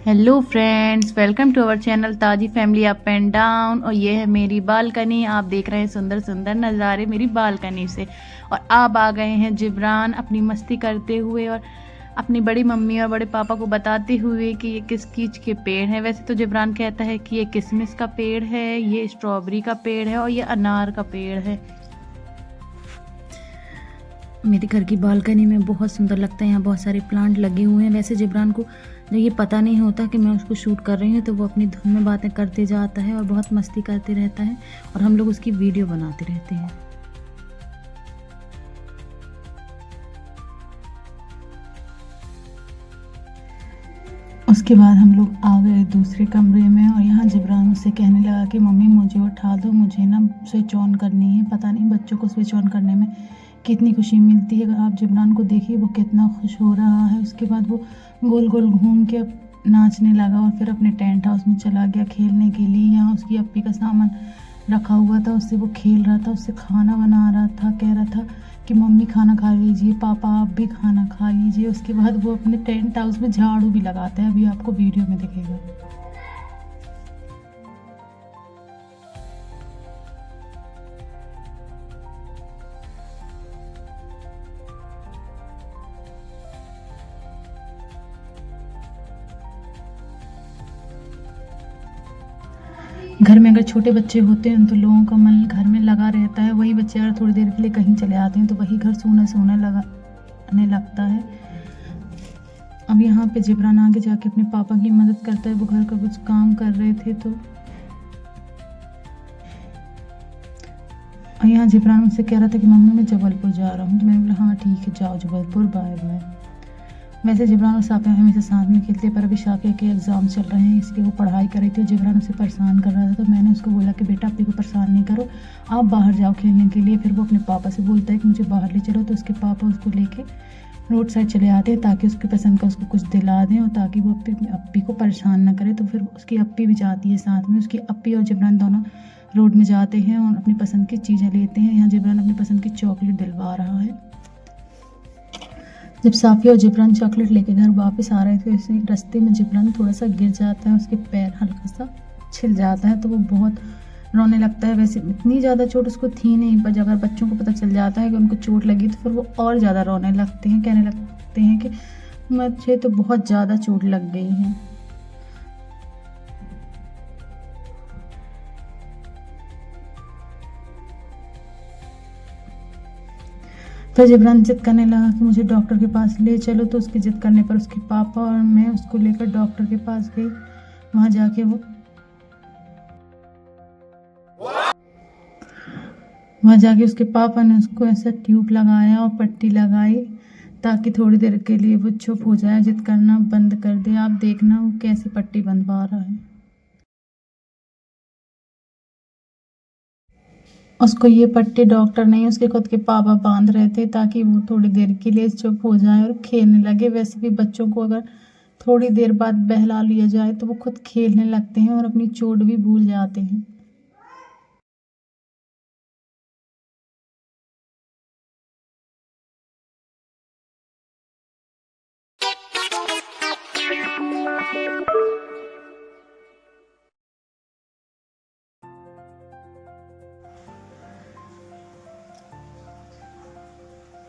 Hello friends, welcome to our channel Taji family up and down. और ये है मेरी बालकनी। आप देख रहे हैं सुंदर सुंदर नज़ारे मेरी बालकनी से। और आप आ गए हैं जिब्रान अपनी मस्ती करते हुए और अपनी बड़ी मम्मी और बड़े पापा को बताते हुए कि ये किस चीज़ के पेड़ हैं। वैसे तो जिब्रान कहता है कि ये किशमिश का पेड़ है, ये स्ट्रॉबेरी का पेड़ है और ये अनार का पेड़ है। मेरे घर की बालकनी में बहुत सुंदर लगता है, यहाँ बहुत सारे प्लांट लगे हुए हैं। वैसे जिब्रान को ये पता नहीं होता कि मैं उसको शूट कर रही हूँ, तो वो अपनी धुन में बातें करते जाता है और बहुत मस्ती करते रहता है और हम लोग उसकी वीडियो बनाते रहते हैं। उसके बाद हम लोग आ गए दूसरे कमरे में और यहाँ जिब्रान मुझसे कहने लगा कि मम्मी मुझे उठा दो, मुझे ना स्विच ऑन करनी है। पता नहीं बच्चों को स्विच ऑन करने में कितनी खुशी मिलती है। अगर आप जिब्रान को देखिए वो कितना खुश हो रहा है। उसके बाद वो गोल गोल घूम के नाचने लगा और फिर अपने टेंट हाउस में चला गया खेलने के लिए। यहाँ उसकी अप्पी का सामान रखा हुआ था, उससे वो खेल रहा था, उससे खाना बना रहा था। कह रहा था कि मम्मी खाना खा लीजिए, पापा आप भी खाना खा लीजिए। उसके बाद वो अपने टेंट हाउस में झाड़ू भी लगाता है, अभी आपको वीडियो में दिखेगा। घर में अगर छोटे बच्चे होते हैं तो लोगों का मन घर में लगा रहता है। वही बच्चे अगर थोड़ी देर के लिए कहीं चले आते हैं तो वही घर सूना सूना लगाने लगता है। अब यहाँ पे जिब्रान आगे जाके अपने पापा की मदद करता है। वो घर का कुछ काम कर रहे थे तो और यहाँ जिब्रान मुझसे कह रहा था कि मम्मी मैं जबलपुर जा रहा हूँ। तो मैंने बोला हाँ ठीक है जाओ जबलपुर, बाय बाय। वैसे जिब्रान और साफिया हमेशा साथ में खेलते, पर अभी साफिया के एग्ज़ाम चल रहे हैं इसलिए वो पढ़ाई कर रही थी और जिब्रान उसे परेशान कर रहा था। तो मैंने उसको बोला कि बेटा अप्पी को परेशान नहीं करो, आप बाहर जाओ खेलने के लिए। फिर वो अपने पापा से बोलता है कि मुझे बाहर ले चलो, तो उसके पापा उसको लेके रोड साइड चले आते हैं ताकि उसकी पसंद का उसको कुछ दिला दें और ताकि वो अप्पी को परेशान ना करे। तो फिर उसकी अप्पी भी जाती है साथ में। उसकी अप्पी और जिब्रान दोनों रोड में जाते हैं और अपनी पसंद की चीज़ें लेते हैं। यहाँ जिब्रान अपनी पसंद की चॉकलेट दिलवा रहा है। जब साफिया और जिब्रान चॉकलेट लेके घर वापस आ रहे थे, इसी रास्ते में जिब्रान थोड़ा सा गिर जाता है, उसके पैर हल्का सा छिल जाता है तो वो बहुत रोने लगता है। वैसे इतनी ज़्यादा चोट उसको थी नहीं, पर अगर बच्चों को पता चल जाता है कि उनको चोट लगी तो फिर वो और ज़्यादा रोने लगते हैं, कहने लगते हैं कि मुझे तो बहुत ज़्यादा चोट लग गई है। तो जिब्रान जिद करने लगा कि मुझे डॉक्टर के पास ले चलो। तो उसकी जिद करने पर उसके पापा और मैं उसको लेकर डॉक्टर के पास गई। वहाँ जाके उसके पापा ने उसको ऐसा ट्यूब लगाया और पट्टी लगाई ताकि थोड़ी देर के लिए वो चुप हो जाए, जिद करना बंद कर दे। आप देखना वो कैसे पट्टी बंधवा रहा है। उसको ये पट्टी डॉक्टर नहीं उसके खुद के पापा बांध रहे थे ताकि वो थोड़ी देर के लिए चुप हो जाए और खेलने लगे। वैसे भी बच्चों को अगर थोड़ी देर बाद बहला लिया जाए तो वो खुद खेलने लगते हैं और अपनी चोट भी भूल जाते हैं।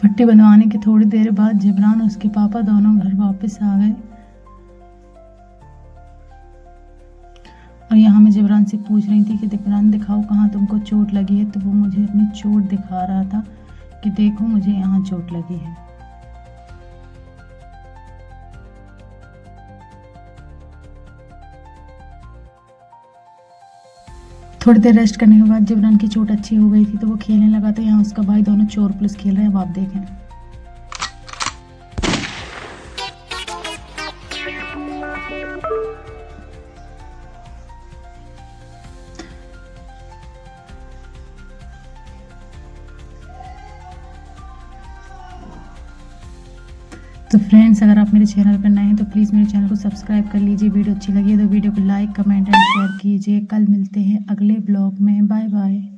पट्टी बनवाने की थोड़ी देर बाद जिब्रान और उसके पापा दोनों घर वापस आ गए। और यहाँ मैं जिब्रान से पूछ रही थी कि जिब्रान दिखाओ कहाँ तुमको चोट लगी है। तो वो मुझे अपनी चोट दिखा रहा था कि देखो मुझे यहाँ चोट लगी है। थोड़ी देर रेस्ट करने के बाद जिब्रान की चोट अच्छी हो गई थी तो वो खेलने लगा था। यहाँ उसका भाई दोनों चोर पुलिस खेल रहे हैं, अब आप देखें। तो फ्रेंड्स अगर आप मेरे चैनल पर नए हैं तो प्लीज़ मेरे चैनल को सब्सक्राइब कर लीजिए। वीडियो अच्छी लगी है तो वीडियो को लाइक कमेंट एंड शेयर कीजिए। कल मिलते हैं अगले ब्लॉग में। Bye bye.